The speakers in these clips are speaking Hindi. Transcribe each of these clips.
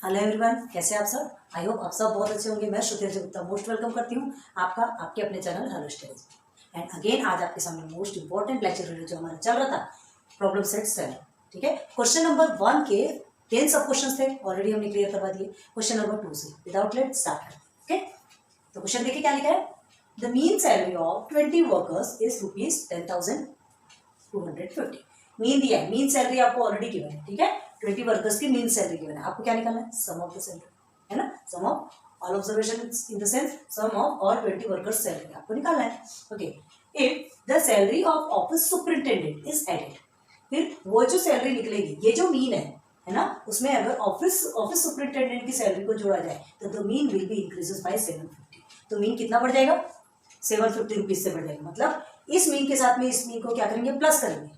हेलो एवरीवन, कैसे आप सब। आई होप आप सब बहुत अच्छे होंगे। मैं श्रुति गुप्ता मोस्ट वेलकम करती हूँ आपका आपके अपने channel hello studies. And again आज आपके सामने मोस्ट इंपॉर्टेंट लेक्चर वीडियो जो हमारा चल रहा था, प्रॉब्लम सेट 7। ठीक है, क्वेश्चन नंबर 1 के 10 सब क्वेश्चन थे, ऑलरेडी हमने क्लियर करवा दिए। क्वेश्चन नंबर 2 से विदाउट लेट स्टार्ट करते हैं। ओके, तो क्वेश्चन देखिए क्या लिखा है। The mean salary of 20 workers is ₹10,250। Mean दिया है, मीन सैलरी आपको ऑलरेडी गिवन है। ठीक है, 20 वर्कर्स की मीन सैलरी गिवन है। आपको क्या निकालना है? सम ऑफ द सैलरी, है ना। Sum of all observation in the sense sum of all 20 workers salary आपको निकालना है। Okay, if the salary of office superintendent is added, फिर वो जो सैलरी निकलेगी, ये जो मीन है ना, उसमें अगर ऑफिस सुपरिटेंडेंट की सैलरी को जोड़ा जाए तो the mean will be increases by 750। तो मीन कितना बढ़ जाएगा? 750 रुपीज से बढ़ जाएगा। मतलब इस मीन के साथ में इस मीन को क्या करेंगे? प्लस करेंगे।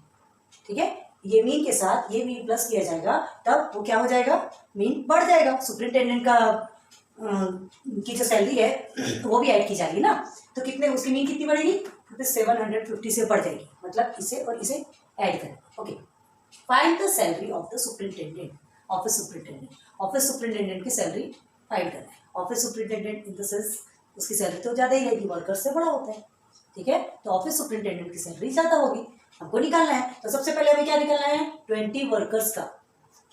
ठीक है, ये मीन के साथ ये मीन प्लस किया जाएगा, तब वो क्या हो जाएगा? मीन बढ़ जाएगा। सुपरिटेंडेंट का की जो सैलरी है वो भी ऐड की जाएगी ना, तो कितने उसकी मीन कितनी बढ़ेगी? 750 से बढ़ जाएगी। मतलब इसे और इसे ऐड करें। Okay, find the salary of the superintendent, office superintendent की सैलरी फाइंड करना है। Office superintendent in the sense उसकी सैलरी तो ज्यादा ही रहेगी, वर्कर से बड़ा होता है। ठीक है, तो ऑफिस सुपरिटेंडेंट की सैलरी ज्यादा होगी, हमको निकालना है। तो सबसे पहले हमें क्या निकालना है? 20 वर्कर्स का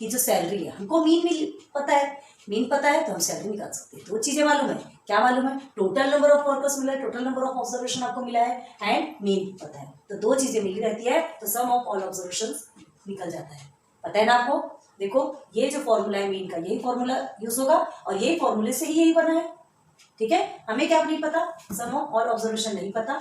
की जो सैलरी है, हमको मीन पता है, मीन पता है तो हम सैलरी निकाल सकते हैं। दो चीजें मालूम है। क्या मालूम है? टोटल नंबर ऑफ वर्कर्स मिला है, टोटल नंबर ऑफ ऑब्जर्वेशन आपको मिला है, एंड मीन पता है। तो दो चीजें मिली रहती है तो सम ऑफ ऑल ऑब्जर्वेशन निकल जाता है। पता है ना आपको? देखो ये जो फॉर्मूला है मीन का, यही फॉर्मूला यूज होगा और यही फॉर्मूले से ही यही बना है। ठीक है, हमें क्या नहीं पता? सम ऑफ ऑल ऑब्जर्वेशन नहीं पता।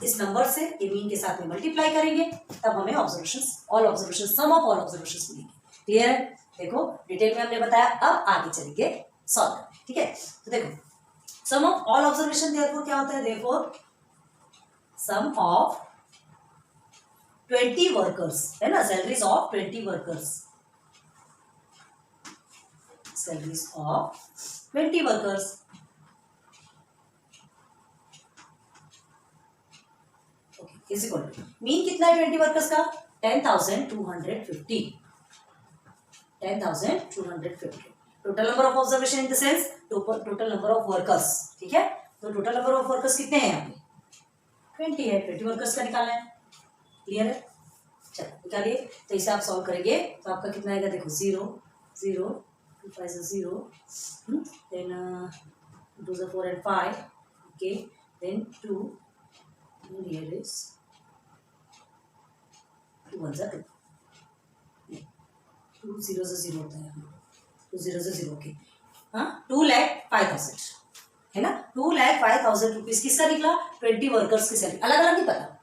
इस नंबर से ये मीन के साथ में मल्टीप्लाई करेंगे, तब हमें observations, all observations, sum of all observations मिलेंगे। क्लियर है? देखो डिटेल में हमने बताया, अब आगे चलेंगे सॉल्व करने। ठीक है, तो देखो सम ऑफ ऑल ऑब्जर्वेशन देयरफॉर क्या होता है? देयरफॉर सम ऑफ 20 वर्कर्स, है ना, salaries of 20 workers, salaries of 20 workers. Is equal to mean कितना है 20 वर्कर्स का? 10,250। 10,250 total number of observation in the sense total number of workers. ठीक है, तो टोटल नंबर ऑफ वर्कर्स कितने हैं यहाँ पे? 20 है। 20 वर्कर्स का निकालना है। क्लियर है? चलो निकालिए। तो इसे आप सॉल्व करेंगे तो आपका कितना आएगा? देखो 0 0 2 5 0 then 2 4 and 5। Okay, then 2 and here is 2 1 2 2 0 0 होता है, 2 0 0 के। हाँ, 2,05,000 है ना। 2,05,000 रुपीज किसका निकला? 20 वर्कर्स की सैलरी। अलग अलग नहीं पता,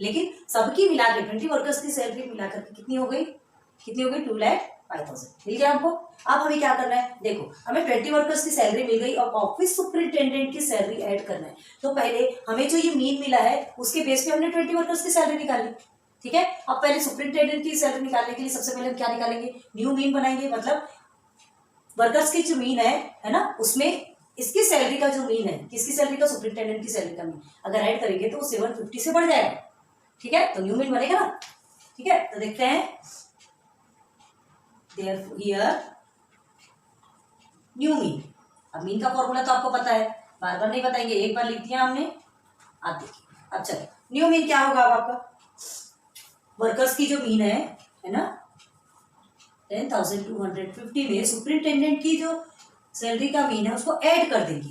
लेकिन सबकी मिला के 20 वर्कर्स की सैलरी मिलाकर के कितनी हो गई? कितनी हो गई? 2,05,000 मिल गया हमको। अब हमें क्या करना है? देखो हमें 20 वर्कर्स की सैलरी मिल गई और ऑफिस सुपरिटेंडेंट की सैलरी ऐड करना है। तो पहले हमें जो ये मीन मिला है उसके बेस पे हमने 20 वर्कर्स की सैलरी निकाली। ठीक है, अब पहले सुपरिटेंडेंट की सैलरी निकालने के लिए सबसे पहले हम क्या निकालेंगे? न्यू मीन बनाएंगे। मतलब वर्कर्स की जो मीन है ना, उसमें इसकी सैलरी का जो मीन है, किसकी सैलरी का? सुपरिटेंडेंट की सैलरी का मीन अगर ऐड करेंगे तो 750 से बढ़ जाएगा। ठीक है, तो न्यू मीन बनेगा ना। ठीक है, तो देखते हैं हियर न्यू मीन। अब मीन का फॉर्मूला तो आपको पता है, बार बार नहीं बताएंगे, एक बार लिख दिया हमने। आप देखिए, अब चलो न्यू मीन क्या होगा? अब आपका वर्कर्स की जो मीन है ना, 10,250 में सुपरिटेंडेंट की जो सैलरी का मीन है उसको ऐड कर देंगे।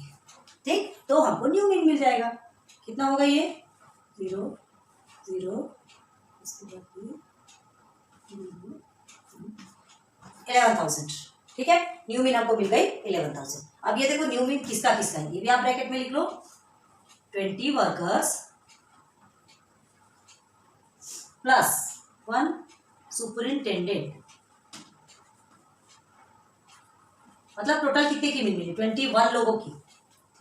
ठीक, तो हमको न्यू मीन मिल जाएगा। कितना होगा ये? 0 0 इसके बाद 11,000। ठीक है, न्यू मीन आपको मिल गई 11,000। अब ये देखो न्यू मीन किसका किसका है, ये भी आप ब्रैकेट में लिख लो। 20 वर्कर्स प्लस 1 सुपरिटेंडेंट, मतलब टोटल कितने की मीन मिली? 21 लोगों की।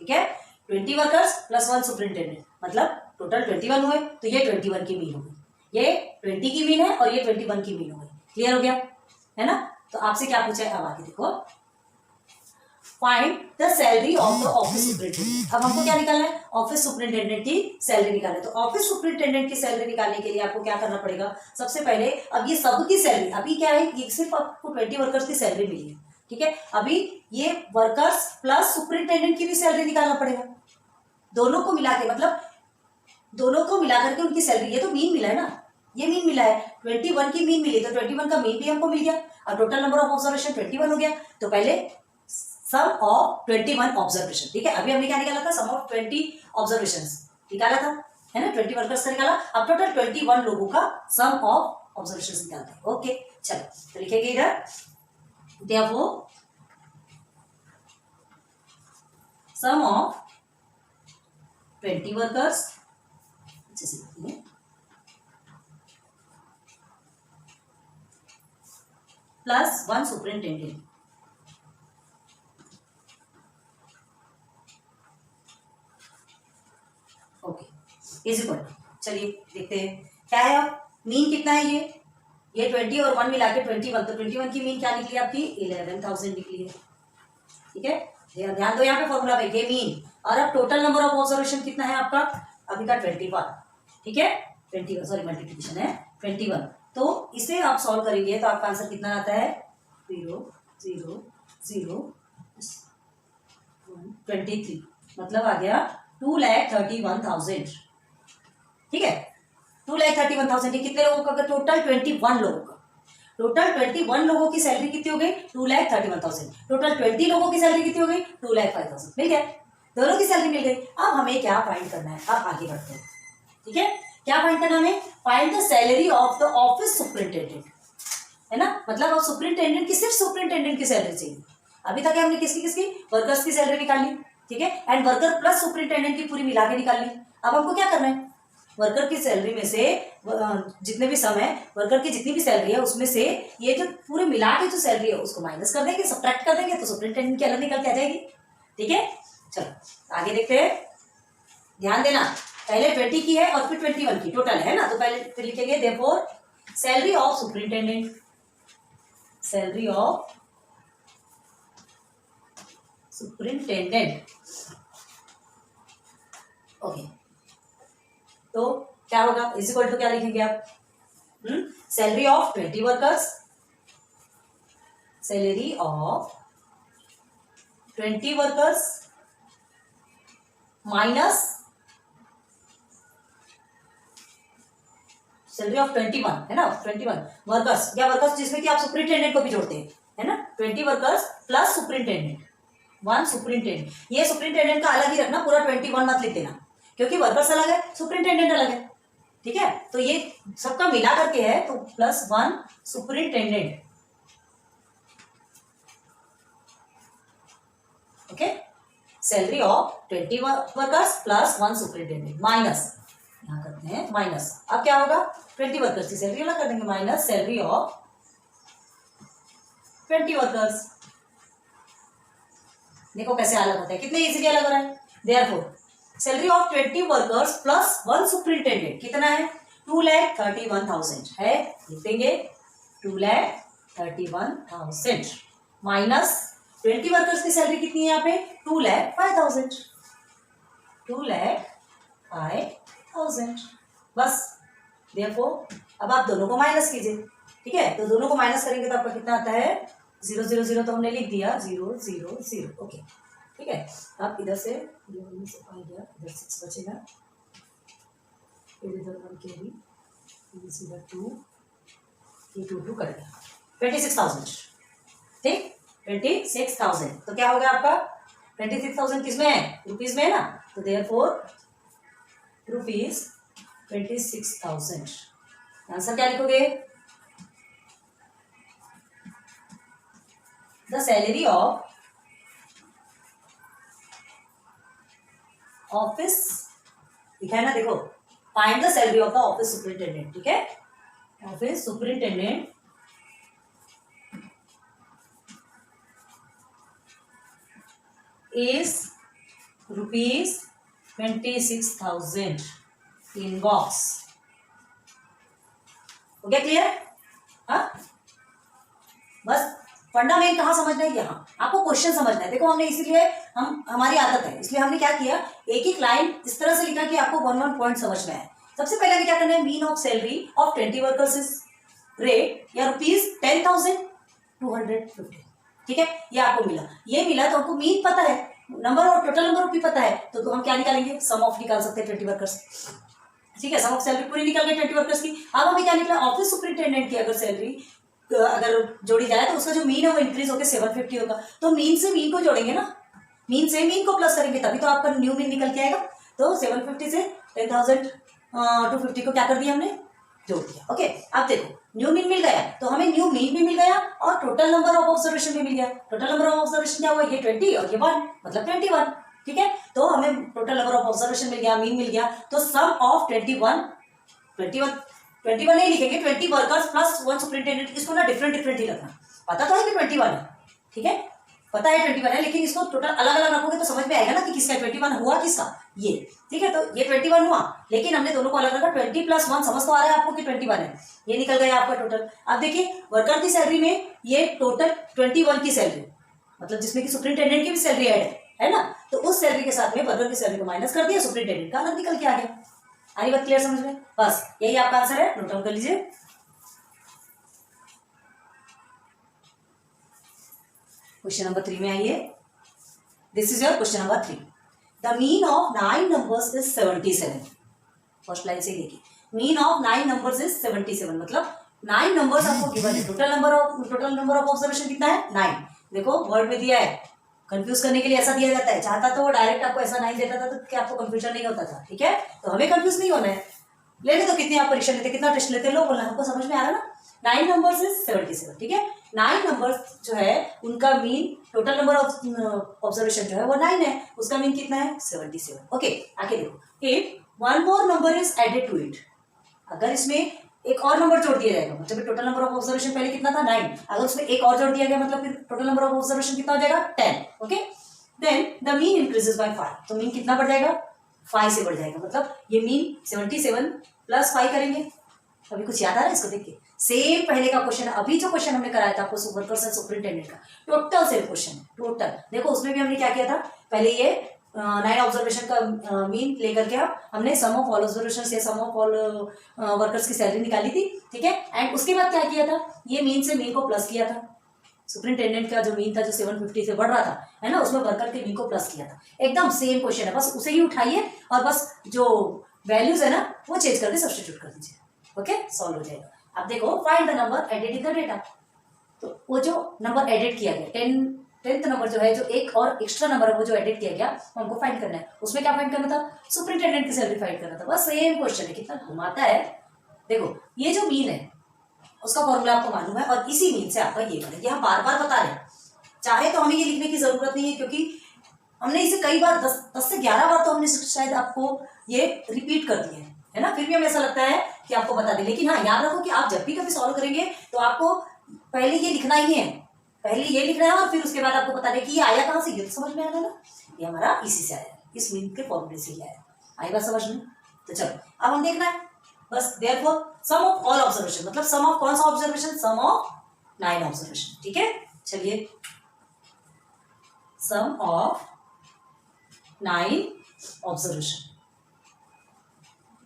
ठीक है, 20 वर्कर्स प्लस 1 सुपरिटेंडेंट, मतलब टोटल 21 हुए, तो ये 21 की मीन हो गई। ये 20 की मीन है और ये 21 की मीन हो गई। क्लियर हो गया है ना। तो आपसे क्या पूछा है? अब आगे देखो, find the salary of the office superintendent. अब हमको क्या निकालना है? ऑफिस सुपरिटेंडेंट की सैलरी निकालना है। तो ऑफिस सुपरिटेंडेंट की सैलरी निकालने के लिए आपको क्या करना पड़ेगा? सबसे पहले अब ये सबकी सैलरी, अभी क्या है, ये सिर्फ आपको 20 वर्कर्स की सैलरी मिली है, ठीक है। अभी ये वर्कर्स प्लस सुपरिटेंडेंट की भी सैलरी निकालना पड़ेगा, दोनों को मिला के, मतलब दोनों को मिला करके उनकी सैलरी, ये तो मीन मिला है ना, ये मीन मिला है, 21 की मीन मिली, तो 21 का मीन भी हमको मिल गया, और टोटल नंबर ऑफ ऑब्जर्वेशन 21 हो गया। तो पहले सम ऑफ 21 ऑब्जर्वेशन, ठीक है। अभी हमने क्या निकाला था, सम ऑफ 20 ऑब्जर्वेशन निकाला था, है ना, 20 वर्कर्स का निकाला। अब टोटल 21 लोगों का सम ऑफ ऑब्जर्वेशन निकालते हैं। ओके, चलो तो लिखेंगे इधर, therefore sum of 20 workers plus 1 superintendent, okay, is equal, चलिए देखते हैं क्या है। अब मीन कितना है, ये 20 और 1 मिला के 21, तो 21 की मीन क्या निकली आपकी, 11,000 निकली है, ठीक है। ध्यान दो यहाँ पे फॉर्मूला पे, ये मीन, और अब टोटल नंबर ऑफ ऑब्जर्वेशन कितना है आपका, अभी का 21, ठीक है, 21, सॉरी मल्टीप्लिकेशन है 21, तो इसे आप सॉल्व करेंगे तो आपका आंसर कितना आता है, 0 0 0 23, मतलब आ गया 2,31,000, ठीक है, 2,31,000। कितने लोगों का, टोटल 21 लोगों का, टोटल 21 लोगों की सैलरी कितनी हो गई, 2,31,000। टोटल 20 लोगों की सैलरी कितनी हो गई, 2,05,000, मिल गया, दोनों की सैलरी मिल गई। अब हमें क्या फाइंड करना है, अब आगे बढ़ते हैं, ठीक है। क्या फाइंड करना है हमें, find the salary of the office superintendent, है ना, मतलब अब सुपरिटेंडेंट की, सिर्फ सुपरिटेंडेंट की सैलरी चाहिए। अभी तक हमने किसकी किसकी, वर्कर्स की सैलरी निकाल ली, ठीक है, एंड वर्कर प्लस सुपरिटेंडेंट की पूरी मिला के निकाल ली। अब हमको क्या करना है, वर्कर की सैलरी में से जितने भी सम है, वर्कर की जितनी भी सैलरी है उसमें से ये जो पूरे मिला के जो सैलरी है उसको माइनस कर देंगे, सब्ट्रैक्ट कर देंगे, तो सुपरिटेंडेंट की अलग निकल के आ जाएगी, ठीक है। चलो आगे देखते हैं, ध्यान देना, पहले 20 की है और फिर 21 की टोटल है ना, तो पहले फिर लिखेंगे therefore salary of superintendent, salary of superintendent, okay, तो क्या होगा, इज इक्वल टू क्या लिखेंगे आप, salary of 20 workers, salary of 20 workers minus salary of 21, है ना, 21 वर्कर्स, या वर्कर्स जिसमें कि आप सुपरिटेंडेंट को भी जोड़ते हैं, है ना, 20 वर्कर्स प्लस सुपरिटेंडेंट, 1 सुपरिटेंडेंट। ये सुपरिटेंडेंट का अलग ही रखना, पूरा 21 मत लिख देना, क्योंकि वर्कर्स अलग है, सुपरिटेंडेंट अलग है, ठीक है। तो ये सबका मिला करके है, तो plus 1 superintendent, okay, salary of 20 workers plus 1 superintendent minus, यहां करते हैं माइनस, अब क्या होगा, 20 वर्कर्स की सैलरी अलग कर देंगे, माइनस सैलरी ऑफ 20 वर्कर्स। देखो कैसे अलग होता है, कितने इजीली अलग हो रहा है। Therefore salary of 20 workers plus 1 superintendent कितना है, 2,31,000 है, लिख देंगे 2,31,000 माइनस 20 वर्कर्स की सैलरी कितनी है यहाँ पे, 2,05,000, 2,05,000, बस। देयरफॉर अब आप दोनों को माइनस कीजिए, ठीक है, तो दोनों को माइनस करेंगे तो आपका कितना आता है, 0 0 0, तो हमने लिख दिया 0 0 0, ओके, ठीक है। अब इधर से इधर 6 बचेगा, फिर इधर 1 कैरी, इधर 2, ये 2 2 कट गया, 26,000, ठीक, 26,000। तो क्या होगा आपका, 26,000 किसमें है, रुपीज में है ना, तो देयरफॉर रुपीज 26,000, आंसर क्या लिखोगे, द सैलरी ऑफ ऑफिस, लिखा है ना, देखो, find the salary of the office superintendent, ठीक है, office superintendent is rupees 26,000 in box, हो गया क्लियर, हाँ, बस फंडा मेन कहाँ समझना है, यहाँ आपको क्वेश्चन समझना है। देखो हमने इसीलिए, हमारी आदत है, इसलिए हमने क्या किया, एक एक लाइन इस तरह से लिखा कि आपको 1 पॉइंट समझ में आए। सबसे पहले हमें क्या करना है, mean of salary of 20 workers is rate या रुपीज 10,250, ठीक है, ये आपको मिला, ये मिला तो हमको मीन पता है, नंबर और टोटल नंबर भी पता है, तो हम क्या निकालेंगे, सम ऑफ निकाल सकते हैं 20 वर्कर्स। ठीक है, सम ऑफ सैलरी पूरी निकल गई 20 वर्कर्स की। अब हमें क्या निकला, ऑफिस सुपरिटेंडेंट की अगर सैलरी अगर जोड़ी जाए तो उसका जो मीन है वो इंक्रीज होकर 750 होगा, तो मीन से मीन को जोड़ेंगे ना, मीन से मीन को प्लस करेंगे तभी तो आपका न्यू मीन निकल के आएगा। तो 750 से 10,250 को क्या कर दिया हमने, जोड़ दिया। ओके, अब देखो न्यू मीन मिल गया तो हमें न्यू मीन भी मिल गया और टोटल नंबर ऑफ ऑब्जर्वेशन भी मिल गया। टोटल नंबर ऑफ ऑब्जर्वेशन क्या हुआ, ये 20 और ये 1 मतलब 21। ठीक है, तो हमें टोटल नंबर ऑफ ऑब्जर्वेशन मिल गया, मीन मिल गया, तो सम ऑफ 21 नहीं लिखेंगे, 20 वर्कर्स प्लस 1 सुपरिटेंडेंट, इसको ना डिफरेंट डिफरेंट ही रखना। पता तो है कि 21 है, ठीक है, पता है 21 है, लेकिन इसको टोटल अलग अलग रखोगे तो समझ में आएगा ना कि किसका 21 हुआ किसका, ये ठीक है। तो ये 21 हुआ, लेकिन हमने दोनों को अलग रखा। 20 + 1 समझ तो आ रहा है आपको कि 21 है, ये निकल गया आपका टोटल। अब देखिए वर्कर की सैलरी में ये टोटल 21 की सैलरी, मतलब जिसमें कि सुपरिटेंडेंट की भी सैलरी ऐड है ना, तो उस सैलरी के साथ में वर्कर की सैलरी को माइनस कर दिया, सुपरिटेंडेंट का अलग निकल के आ गया। आई बात क्लियर समझ में, बस यही आपका आंसर है, नोट डाउन कर लीजिए। क्वेश्चन नंबर 3 में आइए, this is your question number 3। The mean of 9 numbers is 77। First line से देखिए, मीन ऑफ 9 नंबर्स इज 77, मतलब 9 नंबर्स आपको गिवन है, टोटल नंबर ऑफ ऑब्जर्वेशन कितना है, 9। देखो वर्ड में दिया है, कंफ्यूज करने के लिए ऐसा दिया जाता है, चाहता तो वो डायरेक्ट आपको ऐसा 9 देता था तो क्या आपको कंफ्यूजन नहीं होता था। ठीक है, तो हमें कंफ्यूज नहीं होना है, लेने तो कितनी आप परीक्षा लेते, कितना टेस्ट लेते, लो बोलना, हमको समझ में आ रहा है ना। 9 नंबर्स इज 77, ठीक है, 9 नंबर्स जो है उनका mean, total number of observation जो है वो 9 है, उसका मीन कितना है, 77। ओके, आगे देखो, if one more number is added to it, अगर इसमें एक और नंबर जोड़ दिया जाएगा, मतलब टोटल नंबर ऑफ ऑब्जर्वेशन पहले कितना था, 9, अगर उसमें एक और जोड़ दिया गया मतलब फिर टोटल नंबर ऑफ ऑब्जर्वेशन कितना हो जाएगा, 10। Okay, then the mean increases by 5, तो मीन कितना बढ़ जाएगा, 5 से बढ़ जाएगा, मतलब ये मीन 77 + 5 करेंगे। अभी कुछ याद आ रहा है इसको देख के, सेम पहले का क्वेश्चन, अभी जो क्वेश्चन हमने कराया था आपको वर्कर्स एंड सुपरिटेंडेंट का, टोटल सेम क्वेश्चन, टोटल देखो उसमें भी हमने क्या किया था, पहले ये 9 ऑब्जर्वेशन का मीन लेकर के हमने सम ऑफ ऑल ऑब्जर्वेशन से सम ऑफ ऑल वर्कर्स की सैलरी निकाली थी। ठीक है, एंड उसके बाद क्या किया था, ये मीन से मीन को प्लस किया था, सुपरिटेंडेंट का जो मीन था जो 750 से बढ़ रहा था, है ना, उसमें वर्कर के मीन को प्लस किया था। एकदम सेम क्वेश्चन है, बस उसे ही उठाइए और बस जो वैल्यूज है ना वो चेंज करके सब्स्टिट्यूट कर दीजिए। ओके, सॉल्व हो जाएगा। अब देखो, find the number added in the data, तो वो जो नंबर एडेड किया गया, 10th नंबर जो है, जो एक और एक्स्ट्रा नंबर है वो जो एडिट किया गया, हमको फाइंड करना है। उसमें क्या फाइंड करना था, सुपरिटेंडेंट की सैलरी फाइंड करना था। बस सेम क्वेश्चन है, कितना घुमाता है। देखो ये जो मीन है उसका फॉर्मूला आपको मालूम है, और इसी मीन से आपका ये बनेगा, हम बार बार बता रहे हैं, चाहे तो हमें ये लिखने की जरूरत नहीं है, क्योंकि हमने इसे कई बार 10 से 11 बार तो हमने शायद आपको ये रिपीट कर दिया है ना, फिर भी हमें ऐसा लगता है कि आपको बता दें। लेकिन हाँ, याद रखो कि आप जब भी कभी सॉल्व करेंगे तो आपको पहले ये लिखना ही है, पहले ये लिखना है, और फिर उसके बाद आपको बता दें कि ये आया कहाँ से, ये तो समझ में आया ना, ये हमारा इसी से आया, इस मीन के फॉर्मूले से ही आया। आई बात समझ में, तो चलो अब हम देखना है बस, therefore sum of all observation, मतलब सम ऑफ कौन सा ऑब्जर्वेशन, सम ऑफ 9 ऑब्जर्वेशन। ठीक है, चलिए सम ऑफ 9 ऑब्जर्वेशन,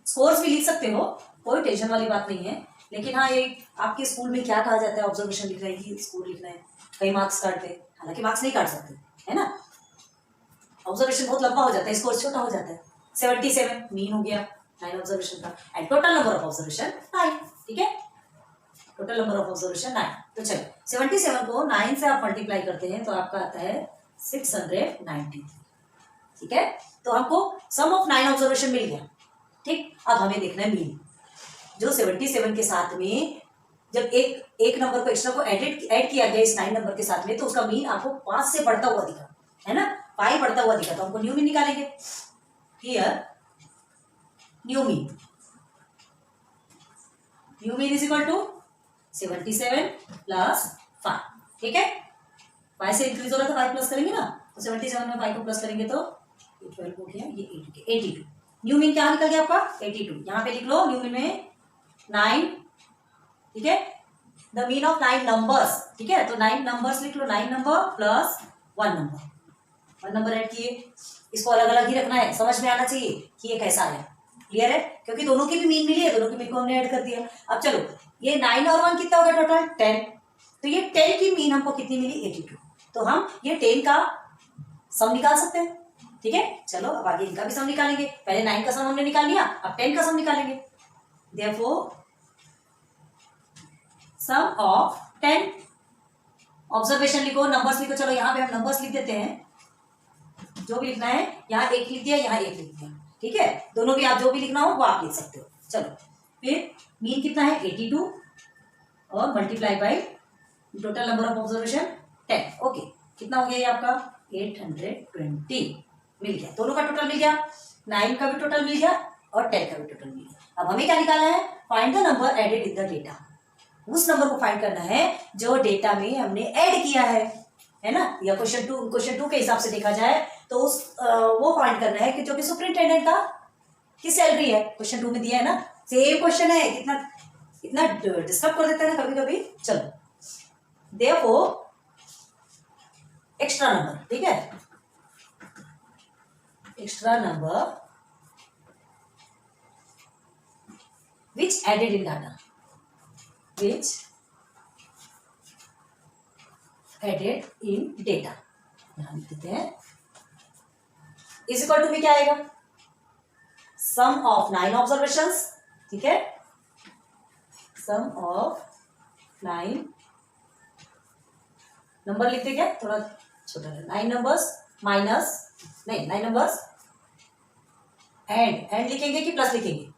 स्कोर्स भी लिख सकते हो, कोई टेंशन वाली बात नहीं है, लेकिन हाँ ये आपके स्कूल में क्या कहा जाता है, ऑब्जर्वेशन लिखना है कि स्कोर लिखना है, कई मार्क्स काटते हैं, हालांकि मार्क्स नहीं काट सकते, है ना, ऑब्जर्वेशन बहुत लंबा हो जाता है, स्कोर छोटा हो जाता है। 77 मीन हो गया 9 ऑब्जर्वेशन का, and total number of observation 9। ठीक है, टोटल नंबर ऑफ ऑब्जर्वेशन 9। तो चलो 77 को 9 से आप मल्टीप्लाई करते हैं तो आपका आता है 690। ठीक है, तो हमको सम ऑफ 9 ऑब्जर्वेशन मिल गया। ठीक, अब हमें देखना है मीन, जो 77 के साथ में जब एक नंबर को एक्स्ट्रा को ऐड किया गया इस 9 नंबर के साथ में, तो उसका मीन आपको 5 से बढ़ता हुआ दिखा, है ना, 5 बढ़ता हुआ दिखा, तो हमको न्यू मीन निकालेंगे। Here new mean is equal to 77 + 5। ठीक है, 5 से इंक्रीज हो रहा था, 5 प्लस करेंगे ना, तो 77 में 5 को प्लस करेंगे तो 12 हो गया, ये 82। न्यू मीन क्या निकल गया आपका, 82। यहाँ पे लिख लो न्यू मीन में 9। ठीक है, द मीन ऑफ 9 नंबर्स। ठीक है, तो 9 नंबर्स लिख लो, 9 number plus 1 number, 1 number add किए, इसको अलग अलग ही रखना है, समझ में आना चाहिए कि ये कैसा है। क्लियर है, क्योंकि दोनों की भी मीन मिली है, दोनों की मीन को हमने ऐड कर दिया। अब चलो ये 9 और 1 कितना हो गया टोटल 10, तो ये 10 की मीन हमको कितनी मिली, 82। तो हम ये 10 का सम निकाल सकते हैं। ठीक है, चलो अब आगे इनका भी सम निकालेंगे। पहले 9 का सम हमने निकाल लिया, अब 10 का सम निकालेंगे। देयरफॉर सम ऑफ 10, ऑब्जर्वेशन लिखो, नंबर्स लिखो। चलो यहाँ पे हम नंबर्स लिख देते हैं, जो भी लिखना है। यहाँ 1 लिख दिया, यहाँ 1 लिख दिया। ठीक है, दोनों भी आप जो भी लिखना हो वो आप लिख सकते हो। चलो फिर मीन कितना है 82 और multiply by total number of observation 10। Okay, कितना हो गया ये आपका 820 मिल गया। दोनों का टोटल मिल गया, 9 का भी टोटल मिल गया और 10 का भी टोटल मिल गया। अब हमें क्या निकालना है, find the number added in the data. उस नंबर को फाइंड करना है जो डेटा में हमने ऐड किया है ना, या क्वेश्चन टू के हिसाब से देखा जाए तो उस वो फाइंड करना है कि जो कि सुपरिंटेंडेंट का की सैलरी है। क्वेश्चन 2 में दिया है ना, सेम क्वेश्चन है, इतना डिस्टर्ब कर देता है ना कभी कभी। चलो देयरफॉर एक्स्ट्रा नंबर, ठीक है, extra number which added in data, which added in data, यहां लिख देते हैं। इज इक्वल टू में क्या आएगा, सम ऑफ 9 ऑब्जर्वेशंस। ठीक है, सम ऑफ 9 नंबर लिखते क्या, थोड़ा छोटा है, 9 नंबर्स माइनस, नहीं 9 नंबर्स एंड लिखेंगे कि प्लस लिखेंगे,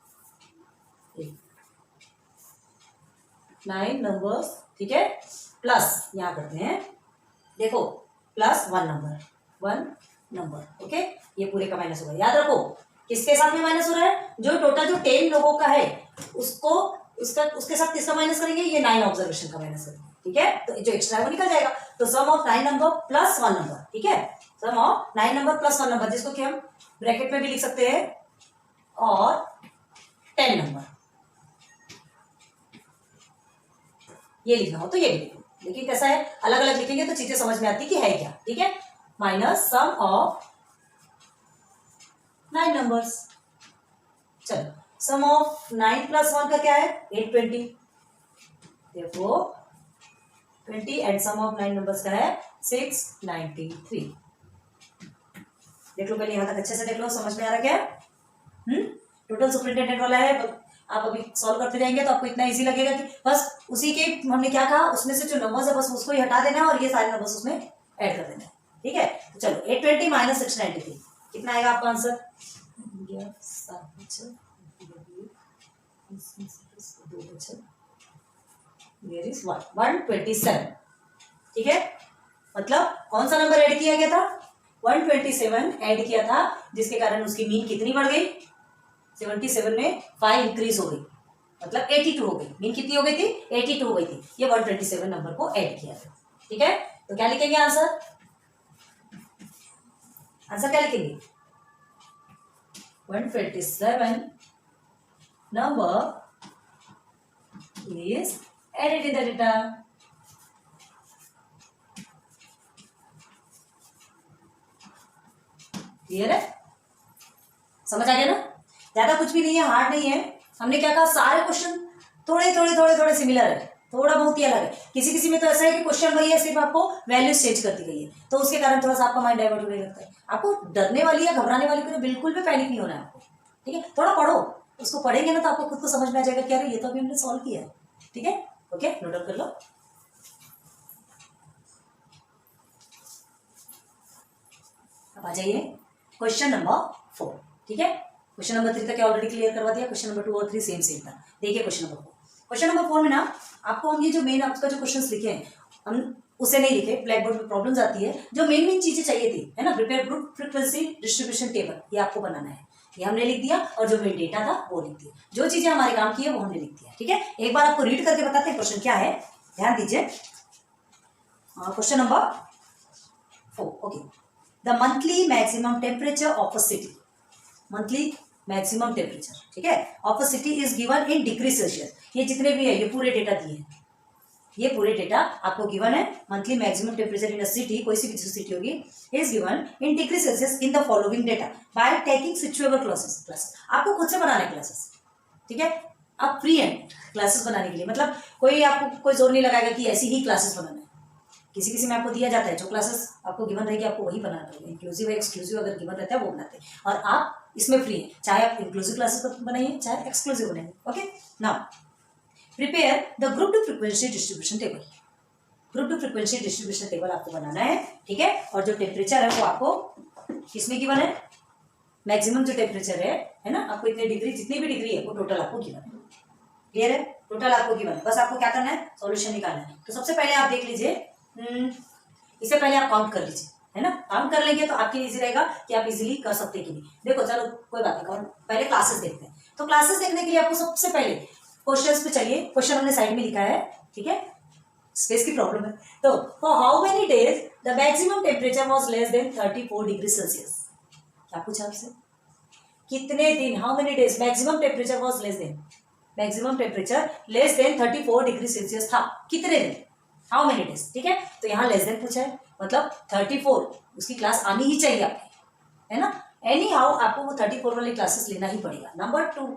9 नंबर्स। ठीक है, प्लस यहां करते हैं, देखो प्लस 1 नंबर। ओके, ये पूरे का माइनस होगा। याद रखो किसके साथ में माइनस हो रहा है, जो टोटल जो 10 लोगों का है उसको उसके साथ किसका माइनस करेंगे, ये 9 ऑब्जर्वेशन का माइनस करेंगे। ठीक है, तो जो एक्स्ट्रा है वो निकल जाएगा। तो सम ऑफ 9 नंबर प्लस 1 नंबर। ठीक है, सम ऑफ 9 नंबर प्लस 1 नंबर, जिसको कि हम ब्रैकेट में भी लिख सकते हैं, और 10 नंबर। ये लिखना हो तो ये भी लिखो, लेकिन कैसा है अलग अलग लिखेंगे तो चीजें समझ में आती कि है क्या। ठीक है, माइनस सम ऑफ 9 नंबर्स। चलो सम ऑफ 9 प्लस 1 का क्या है 820, देखो 20 एंड सम ऑफ 9 नंबर्स का है 693। देख लो पहले यहां तक अच्छे से देख लो, समझ में आ रहा क्या। टोटल सुपरिंटेंडेंट वाला है, आप अभी सॉल्व करते जाएंगे तो आपको इतना इजी लगेगा कि बस उसी के हमने क्या कहा, उसमें से जो नंबर्स है बस उसको ही हटा देना है और ये सारे नंबर्स उसमें ऐड कर देना है। ठीक है, तो चलो 820 माइनस 693 कितना आएगा आपका आंसर, 127। ठीक है, मतलब कौन सा नंबर ऐड किया गया था, 127 ऐड किया था, जिसके कारण उसकी मीन कितनी बढ़ गई, 77 में 5 इंक्रीज हो गई, मतलब 82 हो गई। मीन कितनी हो गई थी, 82 हो गई थी। ये 127 नंबर को ऐड किया था। ठीक है, तो क्या लिखेंगे आंसर, आंसर क्या लिखेंगे, 127 number is added in the data. Clear है, समझ आ गया ना, ज्यादा कुछ भी नहीं है, हार्ड नहीं है। हमने क्या कहा, सारे क्वेश्चन थोड़े सिमिलर है, थोड़ा बहुत ही अलग है। किसी किसी में तो ऐसा है कि क्वेश्चन वही है, सिर्फ आपको वैल्यूज चेंज कर दी गई है, तो उसके कारण थोड़ा सा आपका माइंड डाइवर्ट होने लगता है। आपको डरने वाली या घबराने वाली को बिल्कुल भी पैनिक नहीं होना है आपको। ठीक है, थोड़ा पढ़ो, उसको पढ़ेंगे ना तो आपको खुद को समझ में आ जाएगा कि अरे ये तो अभी हमने सॉल्व किया है। ठीक है, ओके, नोट डाउन कर लो। अब आ जाइए क्वेश्चन नंबर 4। ठीक है, क्वेश्चन नंबर 3 तक ऑलरेडी क्लियर करवा दिया, क्वेश्चन नंबर 2 और 3 सेम था। देखिए क्वेश्चन नंबर 4। क्वेश्चन नंबर 4 में ना आपको हम ये जो मेन आपका जो क्वेश्चन लिखे हैं, हम उसे नहीं लिखे, ब्लैक बोर्ड में प्रॉब्लम्स आती है, जो मेन चीजें चाहिए थी, है ना, prepare group frequency distribution table, ये आपको बनाना है। ये हमने लिख दिया, और जो मेन डेटा था वो लिख दिया, जो चीजें हमारे काम की है वो हमने लिख दिया। ठीक है, एक बार आपको रीड करके बताते हैं क्वेश्चन क्या है, ध्यान दीजिए। Question number 4, okay, the monthly maximum temperature of a city, monthly maximum temperature, ठीक है, of a city is given in degree Celsius. ये जितने भी है ये पूरे डेटा दिए हैं, ये पूरे डेटा आपको गिवन है। Monthly maximum temperature in a city, कोई सी भी सिटी होगी, is given in degree Celsius in the following data by taking suitable classes. आपको खुद से बनाना है क्लासेस। ठीक है, आप फ्री हैं क्लासेस बनाने के लिए, मतलब कोई आपको कोई जोर नहीं लगाएगा कि ऐसी ही क्लासेस बनाना है। किसी किसी में आपको दिया जाता है, जो क्लासेस आपको गिवन रहेगी आपको वही बनाना पड़ेगा। इंक्लूसिव और एक्सक्लूसिव अगर गिवन रहता है वो बनाते हैं, और आप इसमें फ्री हैं, चाहे आप इंक्लूसिव क्लासेस बनाइए चाहे एक्सक्लूसिव बनाइए। Okay, now prepare the group two frequency distribution table. Group two frequency distribution table आपको बनाना है, ठीक है। और जो टेम्परेचर है वो आपको किसमें गिवन है, मैक्सिमम जो टेम्परेचर है ना, आपको इतने डिग्री, जितनी भी डिग्री है वो टोटल आपको गिवन है। क्लियर है, टोटल आपको गिवन है, बस आपको क्या करना है, सॉल्यूशन निकालना है। तो सबसे पहले आप देख लीजिए, इससे पहले आप काउंट कर लीजिए, है ना। काउंट कर लेंगे तो आपके इजी रहेगा कि आप इजीली कर सकते हैं कि नहीं। देखो चलो कोई बात नहीं, पहले क्लासेस देखते हैं। तो क्लासेस देखने के लिए आपको सबसे पहले क्वेश्चंस पे चलिए। क्वेश्चन हमने साइड में लिखा है, ठीक है, स्पेस की प्रॉब्लम है। तो for how many days the maximum temperature was less than 34 degree Celsius. क्या पूछा आपसे, कितने दिन, how many days maximum temperature was less than, maximum temperature less than 34 degree Celsius था, कितने दिन, हाउ मेनी डेज, ठीक है। तो यहाँ लेस देन पूछा है, मतलब 34, उसकी क्लास आनी ही चाहिए आपकी, है ना। एनी हाउ आपको वो 34 वाली क्लासेस लेना ही पड़ेगा। Number 2,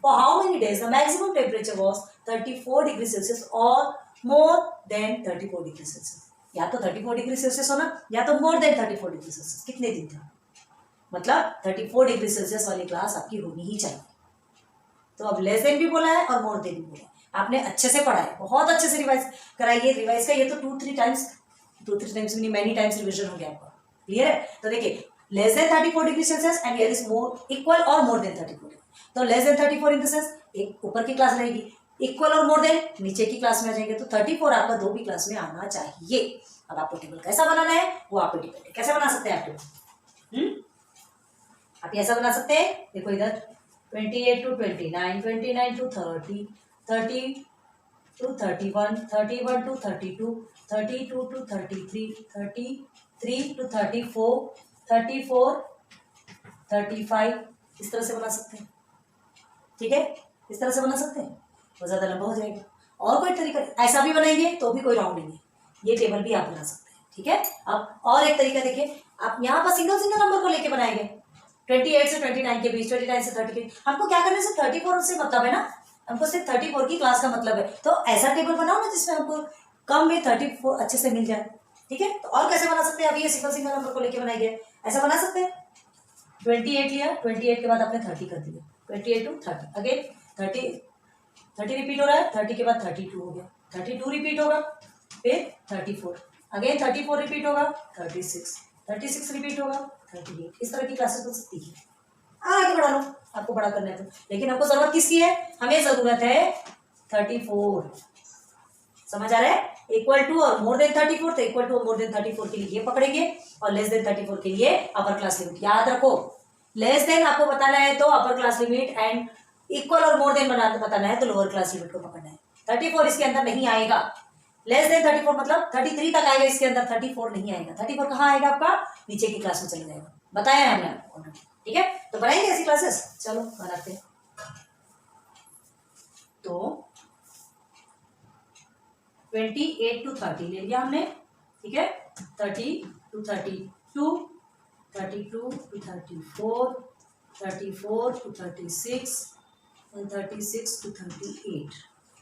for how many days the maximum temperature was 34 degree Celsius और मोर देन 34 डिग्री सेल्सियस। या तो 34 डिग्री सेल्सियस होना या तो मोर देन 34 डिग्री सेल्सियस, कितने दिन था, मतलब 34 डिग्री सेल्सियस वाली क्लास आपकी होनी ही चाहिए। तो अब लेस देन भी बोला है और मोर देन भी बोला है, आपने अच्छे से पढ़ा है, बहुत अच्छे से रिवाइज कराइए। रिवाइज का ये तो 2-3 टाइम्स नहीं, मैनी टाइम्स रिविजन हो गया आपका। क्लियर है, तो देखिए less than 34 degree Celsius and here is more equal और मोर देन 34। तो less than 34 in the sense एक ऊपर की क्लास रहेगी, इक्वल और मोर देन नीचे की क्लास में आ जाएंगे। तो 34 आपका दो भी क्लास में आना चाहिए। अब आपको टेबल कैसा बनाना है वो आप पे डिपेंड है, कैसे बना सकते हैं आप टेबल, आप ऐसा बना सकते हैं। देखो इधर 28 to 29, 29 to 30, 30 to 31, 31 to 32, 32 to 33, 33 to 34, 34, 35, इस तरह से बना सकते हैं, ठीक है, इस तरह से बना सकते हैं। बहुत ज़्यादा लंबा हो जाएगा। और कोई तरीका, ऐसा भी बनाएंगे तो भी कोई राउंड नहीं है, ये टेबल भी आप बना सकते हैं, ठीक है। अब और एक तरीका देखिए, आप यहाँ पर सिंगल सिंगल नंबर को लेके बनाएंगे, 28 से 29 के बीच, 29 से 30 के बीच। हमको क्या करने से 34 से मतलब है ना, हमको सिर्फ 34 की क्लास का मतलब है। तो ऐसा टेबल बनाओ ना जिसमें हमको कम में 34 अच्छे से मिल जाए, ठीक है। तो और कैसे बना सकते हैं, अभी ये सिंगल सिंगल नंबर को लेके बनाएंगे, ऐसा बना सकते हैं। 28 लिया, 28 के बाद आपने 30 कर दिया, 28 to 30, अगेन 30 रिपीट हो रहा है, 30 के बाद 32 हो गया, 32 रिपीट होगा, फिर 34, अगेन 34 रिपीट होगा, 36 रिपीट होगा, 38। इस तरह की क्लासेस बन सकती है। आगे बढ़ा लो, आपको बड़ा करना है तो। लेकिन आपको जरूरत किसकी है, हमें जरूरत है 34, समझ आ रहा है, इक्वल टू और मोर देन 34। तो इक्वल टू और मोर देन 34 के लिए ये पकड़ेंगे और लेस देन 34 के लिए अपर क्लास लिमिट। याद रखो, लेस देन आपको बताना है तो upper class limit, and equal और मोर देन बताना है तो लोअर क्लास लिमिट को पकड़ना है। 34 इसके अंदर नहीं आएगा, लेस देन 34 मतलब 33 तक आएगा, इसके अंदर 34 नहीं आएगा। 34 कहाँ आएगा आपका, नीचे की क्लास में चले जाएगा, बताया है हमने आपको, ठीक है। तो बनाएंगे ऐसी क्लासेस, चलो बनाते हैं। तो 28 to 30 ले लिया हमने, ठीक है, 30 to 32, 32 to 34, 34 to 36 और 36 to 38,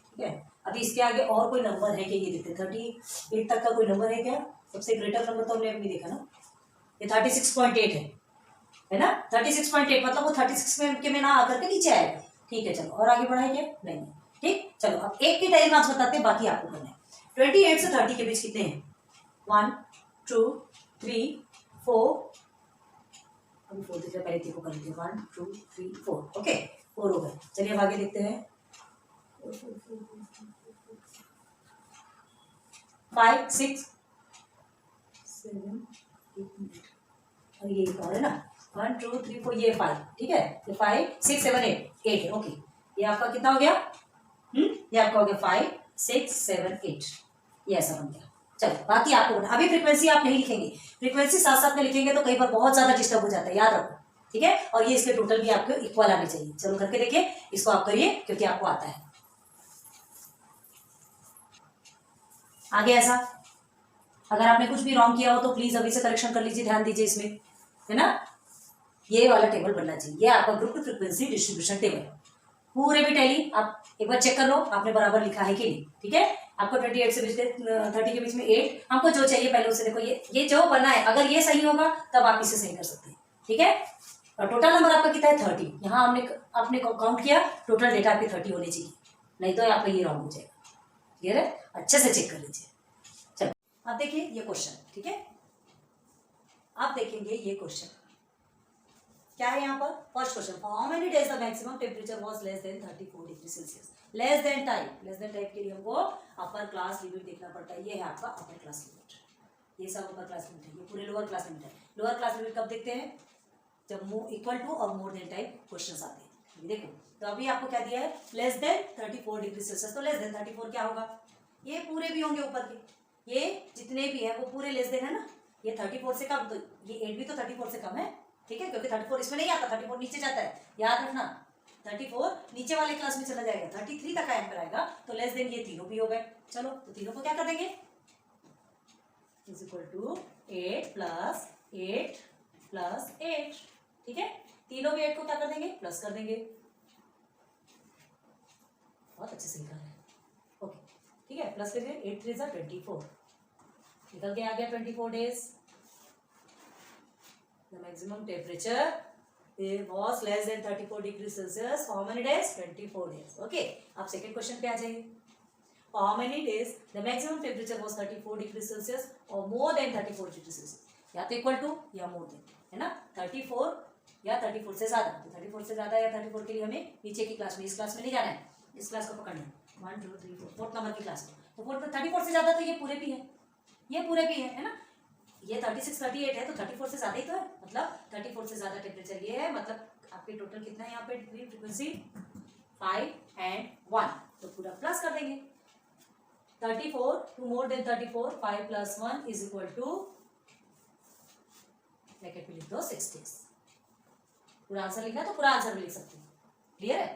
ठीक है। अभी इसके आगे और कोई नंबर है क्या, ये देखते हैं। 38 तक का कोई नंबर है क्या, सबसे ग्रेटर नंबर तो हमने अभी देखा ना, ये 36.8 है ना, 36.8 मतलब वो 36 के में ना आकर के नीचे आएगा, ठीक है। चलो और आगे बढ़ाएंगे, नहीं, ठीक। चलो अब एक की टाइम मार्क्स बताते हैं, बाकी आपको करना है। 28 से 30 के बीच कितने हैं, 1 2 3 4, अभी 4 से पहले को कर लीजिए, 1 2 3 4, ओके 4 हो गए। चलिए अब आगे देखते हैं, 5 6 7 8, और ये और है ना, 1 2 3 4, ये 5, ठीक है। ये 5 6 7 8 है, ओके। ये आपका कितना हो गया, ये आपका हो गया 5 6 7 8, ये ऐसा बन गया। चलो बाकी आपको अभी फ्रीक्वेंसी आप नहीं लिखेंगे, फ्रीक्वेंसी साथ साथ में लिखेंगे तो कई बार बहुत ज्यादा डिस्टर्ब हो जाता है, याद रखो, ठीक है। और ये इसके टोटल भी आपको इक्वल आने चाहिए। चलो करके देखिए, इसको आप करिए क्योंकि आपको आता है। आगे ऐसा अगर आपने कुछ भी रॉन्ग किया हो तो प्लीज अभी से करेक्शन कर लीजिए, ध्यान दीजिए इसमें, है ना। ये वाला टेबल बनना चाहिए, ये आपका group two frequency distribution table. पूरे भी टैली आप एक बार चेक कर लो आपने बराबर लिखा है कि नहीं, ठीक है। आपको 28 से 30 के बीच में 8, हमको जो चाहिए पहले उससे देखो, ये जो बना है अगर ये सही होगा तब आप इसे सही कर सकते हैं, ठीक है। और टोटल नंबर आपका कितना है 30, यहाँ आपने काउंट किया, टोटल डेटा आपकी 30 होनी चाहिए, नहीं तो आपका ये रॉन्ग हो जाएगा, क्लियर है। अच्छे से चेक कर लीजिए। चलो आप देखिए ये क्वेश्चन, ठीक है। आप देखेंगे ये क्वेश्चन क्या है यहाँ पर। First question, for how many days the maximum temperature was less than 34 degree Celsius. Less than type के लिए हमको अपर क्लास लिमिट देखना पड़ता है। ये है आपका अपर क्लास लिमिट, ये सब अपर क्लास लिमिट है, ये पूरे लोअर क्लास लिमिट है। लोअर क्लास लिमिट कब देखते हैं, जब इक्वल टू और मोर देन टाइप क्वेश्चन आते हैं। देखो तो अभी आपको क्या दिया है, लेस देन 34 डिग्री सेल्सियस, तो लेस देन 34 क्या होगा, ये पूरे भी होंगे ऊपर के, ये जितने भी है वो पूरे लेस देन है ना, ये 34 से कम, तो ये 8 भी तो 34 से कम है, ठीक है, क्योंकि 34 इसमें नहीं आता, 34 नीचे जाता है, याद रखना 34 नीचे वाले क्लास में चला जाएगा, 33 तक आंसर आएगा, तो लेस देन ये तीनों भी हो गए। चलो तो तीनों को क्या कर देंगे, is equal to 8 plus 8 plus 8, ठीक है। तीनों भी 8 को क्या कर देंगे, प्लस कर देंगे। बहुत अच्छे से लिखा है, ओके, ठीक है, प्लस करिए, 8 3 24, निकल के आ गया 24 days. The maximum temperature was less than 34 degree Celsius. How many days? 24 days. Okay. अब second question पे आ जाइए. For how many days the maximum temperature was 34 degree Celsius or more than 34 degree Celsius? या तो equal to या more than, है ना, 34 या 34 से ज्यादा, तो 34 से ज्यादा या 34 के लिए हमें नीचे की क्लास में, इस क्लास में नहीं जाना है, इस क्लास को पकड़ना है 1 2 3 4 फोर्थ नंबर की क्लास में, तो 34 से ज्यादा तो ये पूरे भी है, ये पूरे भी है ना, ये 36 38 है तो 34 से ज्यादा ही तो है, मतलब 34 से ज्यादा टेम्परेचर ये है, मतलब आपके टोटल कितना है यहाँ पे डिग्री फ्रीक्वेंसी 5 and 1, तो पूरा प्लस कर देंगे। 34 to more than 34, 5 + 1 is equal to, bracket में लिख दो 6 days। पूरा आंसर लिखना है तो पूरा आंसर भी लिख सकते हैं, क्लियर है।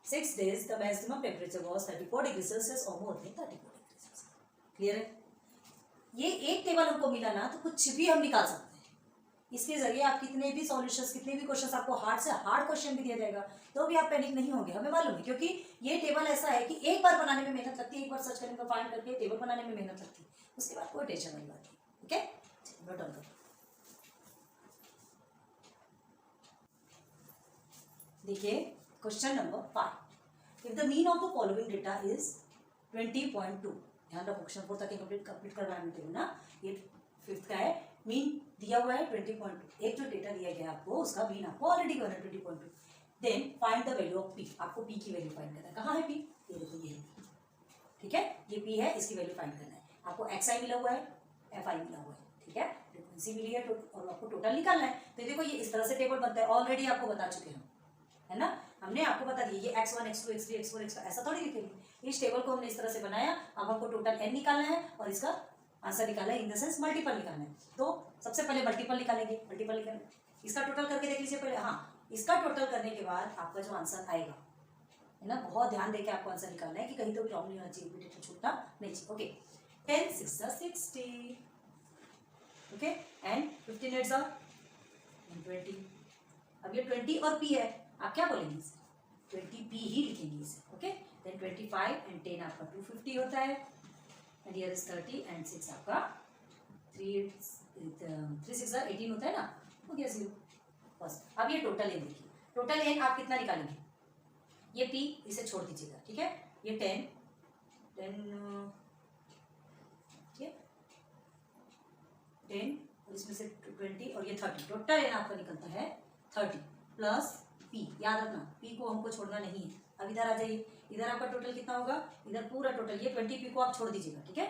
6 days the maximum temperature was 34 degree Celsius और more than 34 degree Celsius, clear है। ये एक टेबल हमको मिला ना तो कुछ भी हम निकाल सकते हैं, इसके जरिए आप कितने भी सॉल्यूशंस, कितने भी क्वेश्चंस, आपको हार्ड से हार्ड क्वेश्चन भी दिया जाएगा तो भी आप पैनिक नहीं होंगे, हमें मालूम है, क्योंकि ये टेबल ऐसा है कि एक बार बनाने में मेहनत लगती है, एक बार सर्च करने में, फाइंड करके टेबल बनाने में मेहनत लगती है, उसके बाद कोई टेंशन नहीं आती, ठीक है। नोट डाउन करो, देखिए question number 5, if the mean of the following data is 20.2, ध्यान रखो क्वेश्चन 4 तक कंप्लीट करवाने के लिए ना, ये 5th का है, मीन दिया हुआ है 20.2, एक जो डेटा दिया गया आपको उसका मीन आपको ऑलरेडी गिवन है 20.2, then find the value of P, आपको पी की वैल्यू फाइंड करना है। कहाँ है पी, ये देखो ये है, ठीक है, ये पी है, इसकी वैल्यू फाइंड करना है। आपको एक्स आई मिला हुआ है, एफ आई मिला हुआ है, ठीक है, फ्रीक्वेंसी मिली है और आपको टोटल निकालना है। तो देखो ये इस तरह से टेबल बनता है, ऑलरेडी आपको बता चुके हैं, है ना, हमने आपको बता दिया ये x1 x2 x3 x4 x5 ऐसा थोड़ी लिखेंगे, इस टेबल को हमने इस तरह से बनाया। अब हमको टोटल n निकालना है और इसका आंसर निकालना है, इन द सेंस मल्टीपल निकालना है। तो सबसे पहले मल्टीपल निकालेंगे, इसका टोटल करके देख लीजिए पहले, हाँ, इसका टोटल करने के बाद आपका जो आंसर आएगा, है ना, बहुत ध्यान देके आपको आंसर निकालना है कि कहीं तो भी रॉन्ग नहीं होना चाहिए, रिपीटेड छूटना नहीं चाहिए। Okay, 10 6 60, okay, and 15 8 20। अब ये 20 और p है, आप क्या बोलेंगे इसे, 20p ही लिखेंगे इसे, ओके। देन 25 एंड 10 आपका 250 होता है, एंड हियर इज 30 एंड 6 आपका 3 6 18 होता है ना, हो गया 0 बस। अब ये टोटल n देखिए, टोटल n आप कितना निकालेंगे, ये p इसे छोड़ दीजिएगा, ठीक है, ये 10 ठीक है, 10 और इसमें से 20 और ये 30, टोटल n आपका निकलता है 30 प्लस p, याद रखना p को हमको छोड़ना नहीं है। अब इधर आ जाइए, इधर आपका टोटल कितना होगा, इधर पूरा टोटल, ये 20p को आप छोड़ दीजिएगा, ठीक है,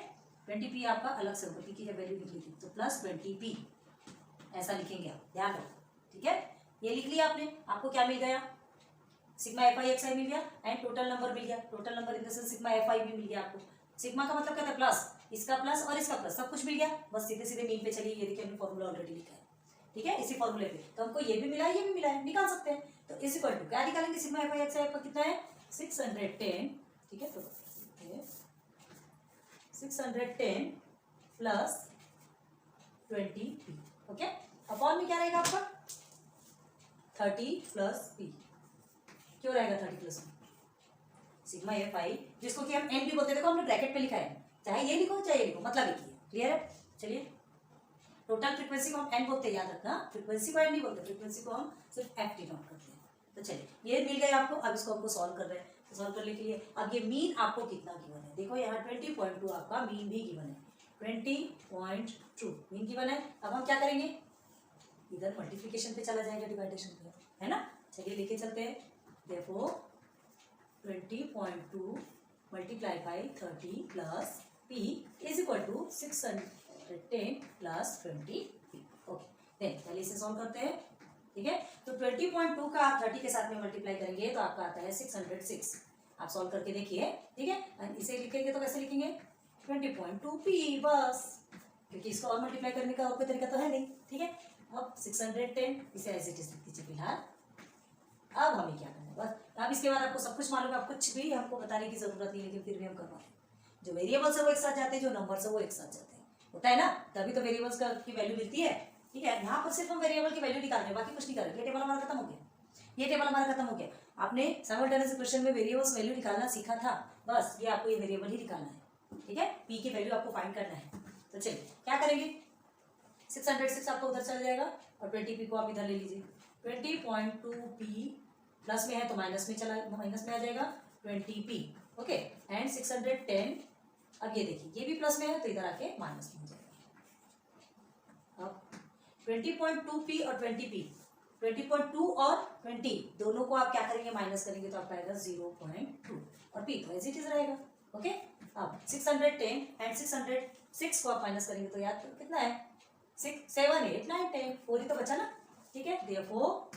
20p आपका अलग से होगा, p की जब वैल्यू निकली थी, तो प्लस 20p ऐसा लिखेंगे आप, ध्यान रखो, ठीक है। ये लिख लिया आपने, आपको क्या मिल गया, सिग्मा एफ आई एक्स आई मिल गया एंड टोटल नंबर मिल गया, total number in the sense sigma F I भी मिल गया आपको। सिग्मा का मतलब क्या था, प्लस, इसका प्लस और इसका प्लस, सब कुछ मिल गया, बस सीधे सीधे मीन पे चलिए, ये देखिए हमने फॉर्मूला ऑलरेडी लिखा है, ठीक है, इसी फॉर्मूले पे, तो हमको ये भी मिला है, ये भी मिला है, निकाल सकते हैं। तो इज इक्वल टू क्या निकालेंगे, सिग्मा एफ आई एक्स आई आपका कितना है 610, ठीक है, तो 610 प्लस 20p, ओके, अपॉन में क्या रहेगा आपका 30 प्लस p, क्यों रहेगा 30 + 1 सिग्मा एफ आई, जिसको कि हम एन भी बोलते हैं। देखो हमने ब्रैकेट में लिखा है, चाहे ये लिखो चाहे ये लिखो, मतलब एक ही है। क्लियर है? चलिए, टोटल फ्रीक्वेंसी को हम एन बोलते हैं, याद रखना, फ्रीक्वेंसी को एन नहीं बोलते, फ्रीक्वेंसी को हम सिर्फ एफ डिनोट करते हैं। तो चलिए, ये मिल गए आपको। अब इसको हमको सॉल्व कर रहे हैं। तो सॉल्व करने के लिए अब ये मीन आपको कितना गिवन है, देखो यहाँ 20.2 आपका मीन भी गिवन है, 20.2 मीन गिवन है। अब हम क्या करेंगे, इधर मल्टीप्लिकेशन पे चला जाएगा, डिवाइडेशन पे, है ना। चलिए लेके चलते हैं। देखो 20.2 multiply by 30 plus p is equal to 610 plus 20p। Okay, then पहले इसे सॉल्व करते हैं। ठीक है, तो 20.2 का आप 30 के साथ में मल्टीप्लाई करेंगे तो आपका आता है 606। आप सॉल्व करके देखिए। ठीक है, इसे लिखेंगे तो कैसे लिखेंगे, 20.2p बस, क्योंकि इसको और मल्टीप्लाई करने का और कोई तरीका तो है नहीं। ठीक है, अब 610 इसे एज इट इज लिख दीजिए फिलहाल। अब हमें क्या करना है, बस अब इसके बाद आपको सब कुछ मालूम है, आप कुछ भी हमको बताने की जरूरत नहीं, लेकिन फिर भी हम करवाते हैं। जो वेरिएबल्स है वो एक साथ जाते हैं, जो नंबर्स है वो एक साथ जाते हैं, होता है ना, तभी तो वेरिएबल्स की वैल्यू मिलती है। ठीक है, यहाँ पर सिर्फ हम वेरिएबल की वैल्यू निकाल रहे हैं, बाकी कुछ नहीं कर रहे। ये टेबल हमारा खत्म हो गया, ये टेबल हमारा खत्म हो गया। आपने साइमल्टेनियस इक्वेशन में वेरिएबल्स वैल्यू निकालना सीखा था, बस ये आपको ये वेरिएबल ही निकालना है। ठीक है, पी की वैल्यू आपको फाइंड करना है। तो चलिए क्या करेंगे, 606 आपको उधर चला जाएगा और 20p को आप इधर ले लीजिए। 20.2p प्लस में है तो माइनस में आ जाएगा 20p। ओके, एंड 610, अब ये देखिए ये भी प्लस में है तो इधर आके माइनस में हो जाएगा। अब 20.2p और 20p, 20.2 और 20 दोनों को आप क्या करेंगे, माइनस करेंगे तो आपका आएगा 0.2 और p तो एज इट इज रहेगा। ओके, अब 610 एंड 606 को आप माइनस करेंगे तो याद कितना है, 6 7 8 9 10, 4 ही तो बचा ना। ठीक है, therefore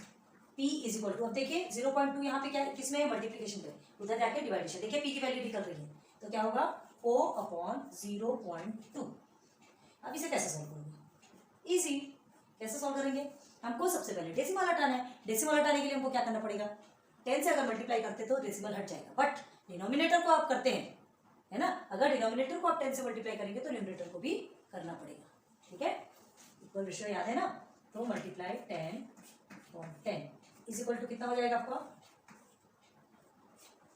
p is equal to, अब देखिए 0.2 यहाँ पे क्या है, किसमें है, मल्टीप्लिकेशन पे, उधर जाके डिवाइडेशन। देखिए p की वैल्यू निकल रही है तो क्या होगा 4/0.2। अब इसे कैसे सॉल्व करेंगे, इजी, कैसे सॉल्व करेंगे, हमको सबसे पहले डेसिमल हटाना है। डेसिमल हटाने के लिए हमको क्या करना पड़ेगा, 10 से अगर मल्टीप्लाई करते तो डेसिमल हट जाएगा, बट डिनोमिनेटर को आप करते हैं, है ना, अगर डिनोमिनेटर को आप 10 से मल्टीप्लाई करेंगे तो न्यूमरेटर को भी करना पड़ेगा। ठीक है, इक्वल रेशियो याद है ना, तो मल्टीप्लाई 10/10 इज इक्वल टू कितना हो जाएगा आपका,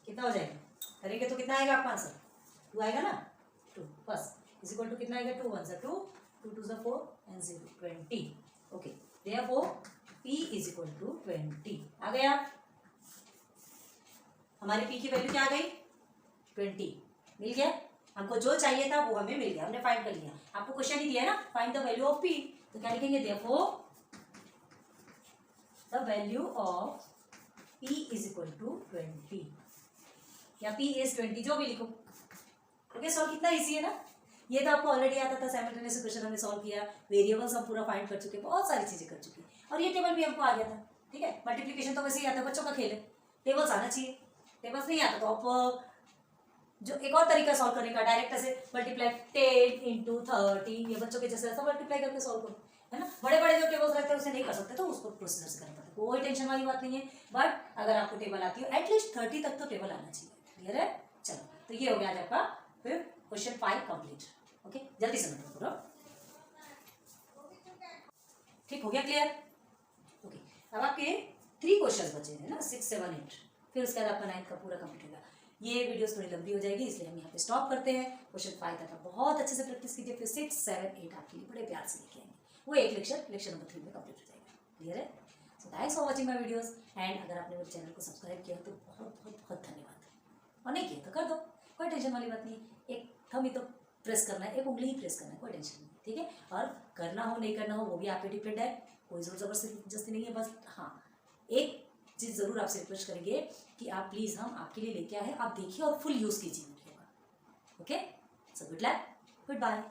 कितना हो जाएगा, करेंगे तो कितना आएगा आपका आंसर, 2 आएगा ना, 2 बस, इज इक्वल टू कितना आएगा, 2 1 2 2 2 4 and 0 20। Okay, therefore p is equal to 20 आ गया। हमारी p की वैल्यू क्या आ गई, 20 मिल गया। हमको जो चाहिए था वो हमें मिल गया, हमने फाइंड कर लिया। आपको क्वेश्चन ही दिया है ना, find the value of p, तो क्या लिखेंगे, therefore the value of p is equal to 20 या p इज 20, जो भी लिखो। ओके, सॉल्व कितना इजी है ना, ये तो आपको ऑलरेडी आता था, साइमल्टेनियस इक्वेशन हमने सॉल्व किया, वेरिएबल्स हम पूरा फाइंड कर चुके, बहुत सारी चीजें कर चुके, और ये टेबल भी हमको आ गया था। ठीक है, मल्टीप्लिकेशन तो वैसे ही आता है, बच्चों का खेल है, टेबल्स आना चाहिए, टेबल्स नहीं आता तो आप जो एक और तरीका सॉल्व करने का, डायरेक्ट ऐसे मल्टीप्लाई 10 × 30, ये बच्चों के जैसे ऐसा मल्टीप्लाई करके सॉल्व करो, है ना। बड़े बड़े जो टेबल्स रहते हैं उसे नहीं कर सकते तो उसको प्रोसीजर से करना पड़ता है, कोई टेंशन वाली बात नहीं है। बट अगर आपको टेबल आती हो, एटलीस्ट 30 तक तो टेबल आना चाहिए। क्लियर है, चलो, तो ये हो गया आज आपका फिर क्वेश्चन 5 कंप्लीट। ओके, जल्दी से नोट करो, ठीक हो गया, क्लियर। ओके, अब आपके 3 क्वेश्चंस बचे हैं ना, 6 7 8, फिर उसके बाद आपका 9th का पूरा कंप्लीट होगा। ये वीडियोस थोड़ी लंबी हो जाएगी, इसलिए हम यहाँ पे स्टॉप करते हैं। क्वेश्चन 5 तक बहुत अच्छे से प्रैक्टिस कीजिए, फिर 6 7 8 आपके लिए बड़े प्यार से लेके आएंगे, वो एक लेक्चर नंबर 3 में कंप्लीट हो जाएगा। क्लियर है, so thanks for watching my videos, and अगर आपने मेरे चैनल को सब्सक्राइब किया तो बहुत बहुत बहुत धन्यवाद, और नहीं किया तो कर दो, कोई टेंशन वाली बात नहीं, एक थंब ही तो प्रेस करना है, एक उंगली ही प्रेस करना है, कोई टेंशन नहीं। ठीक है, और करना हो नहीं करना हो वो भी आप पे डिपेंड है, कोई जोर जबरदस्ती नहीं है। बस हाँ, एक चीज़ ज़रूर आपसे रिक्वेस्ट करेंगे कि आप प्लीज़, हम आपके लिए लेके आए हैं, आप देखिए और फुल यूज़ कीजिए वीडियो का। Okay, so good luck, good bye.